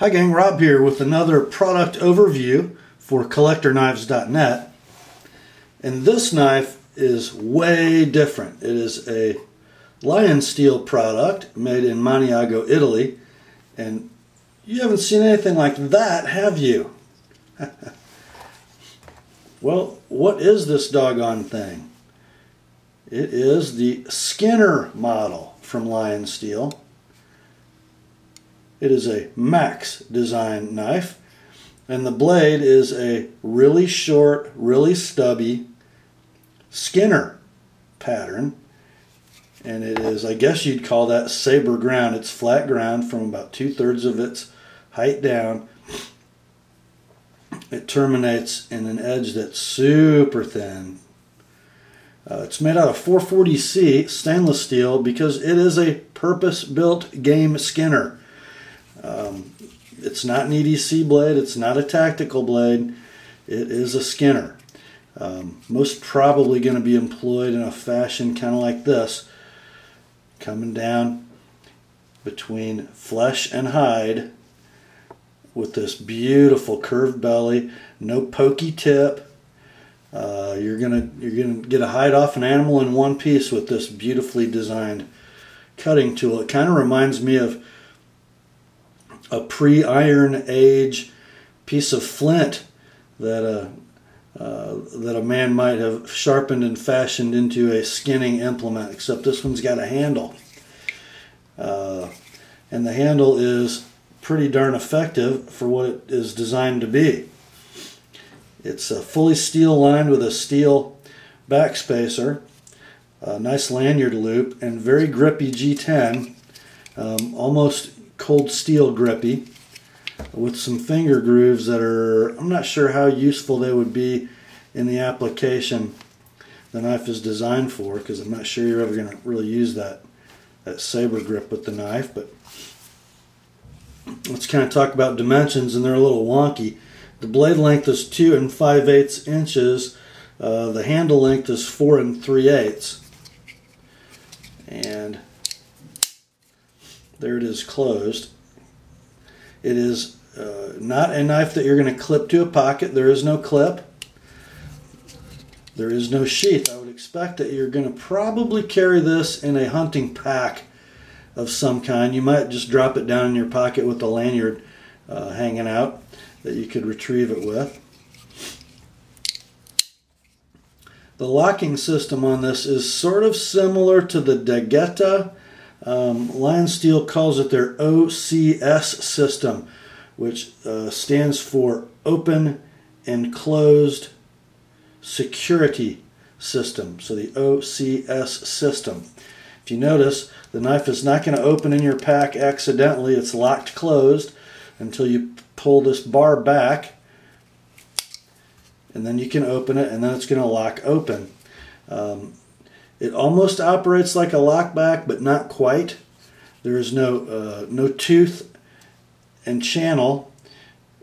Hi gang, Rob here with another product overview for CollectorKnives.net. And this knife is way different. It is a Lionsteel product made in Maniago, Italy. And you haven't seen anything like that, have you? Well, what is this doggone thing? It is the Skinner model from Lionsteel. It is a Max design knife, and the blade is a really short, really stubby Skinner pattern, and it is, I guess you'd call that saber ground. It's flat ground from about 2/3 of its height down. It terminates in an edge that's super thin. It's made out of 440C stainless steel because it is a purpose-built game Skinner. It's not an EDC blade, it's not a tactical blade, it is a Skinner. Most probably going to be employed in a fashion kind of like this, coming down between flesh and hide with this beautiful curved belly, no pokey tip. You're gonna get a hide off an animal in one piece with this beautifully designed cutting tool. It kind of reminds me of a pre-Iron Age piece of flint that a man might have sharpened and fashioned into a skinning implement, except this one's got a handle. And the handle is pretty darn effective for what it is designed to be. It's fully steel lined with a steel backspacer, a nice lanyard loop, and very grippy G10, almost cold steel grippy, with some finger grooves that are, I'm not sure how useful they would be in the application the knife is designed for, because I'm not sure you're ever going to really use that saber grip with the knife. But let's kind of talk about dimensions, and they're a little wonky. The blade length is 2 5/8 inches. The handle length is 4 3/8. And there it is closed. It is not a knife that you're going to clip to a pocket. There is no clip. There is no sheath. I would expect that you're going to probably carry this in a hunting pack of some kind. You might just drop it down in your pocket with the lanyard hanging out that you could retrieve it with. The locking system on this is sort of similar to the Daguetta. Lionsteel calls it their OCS system, which stands for Open and Closed Security System. So the OCS system. If you notice, the knife is not going to open in your pack accidentally. It's locked closed until you pull this bar back, and then you can open it, and then it's going to lock open. It almost operates like a lockback, but not quite. There is no tooth and channel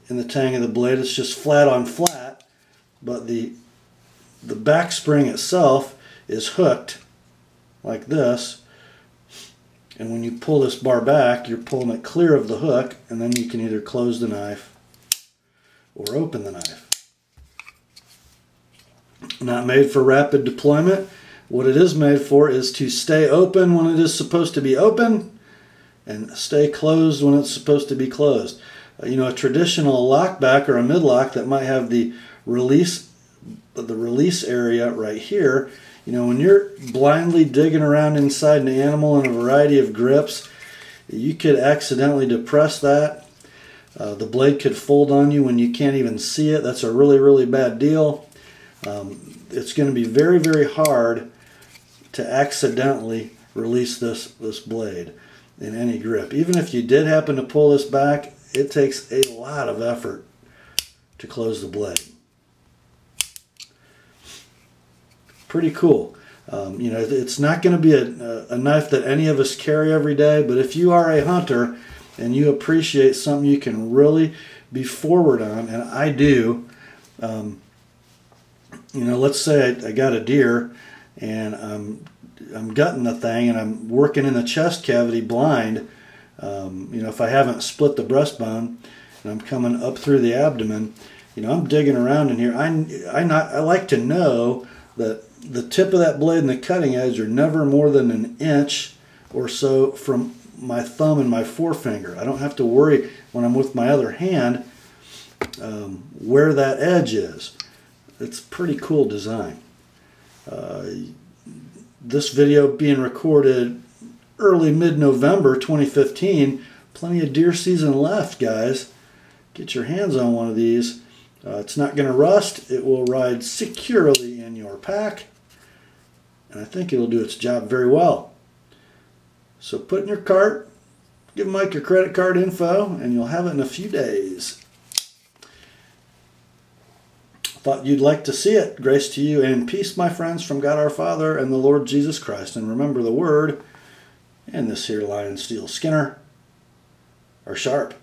in the tang of the blade. It's just flat on flat, but the back spring itself is hooked like this, and when you pull this bar back, you're pulling it clear of the hook, and then you can either close the knife or open the knife. Not made for rapid deployment. What it is made for is to stay open when it is supposed to be open and stay closed when it's supposed to be closed. You know, a traditional lockback or a midlock that might have the release area right here, you know, when you're blindly digging around inside an animal in a variety of grips, you could accidentally depress that. The blade could fold on you when you can't even see it. That's a really, really bad deal. It's going to be very, very hard to accidentally release this blade in any grip. Even if you did happen to pull this back, it takes a lot of effort to close the blade. Pretty cool. You know, it's not going to be a knife that any of us carry every day, but if you are a hunter and you appreciate something you can really be forward on, and I do, you know, let's say I got a deer and I'm gutting the thing and I'm working in the chest cavity blind, If I haven't split the breastbone and I'm coming up through the abdomen, I'm digging around in here. I like to know that the tip of that blade and the cutting edge are never more than an inch or so from my thumb and my forefinger. I don't have to worry when I'm with my other hand where that edge is. It's a pretty cool design. This video being recorded early mid-November 2015. Plenty of deer season left, guys. Get your hands on one of these. It's not going to rust. It will ride securely in your pack. And I think it'll do its job very well. So put it in your cart, give Mike your credit card info, and you'll have it in a few days. Thought you'd like to see it. Grace to you and peace, my friends, from God our Father and the Lord Jesus Christ. And remember, the word and this here Lionsteel Skinner are sharp.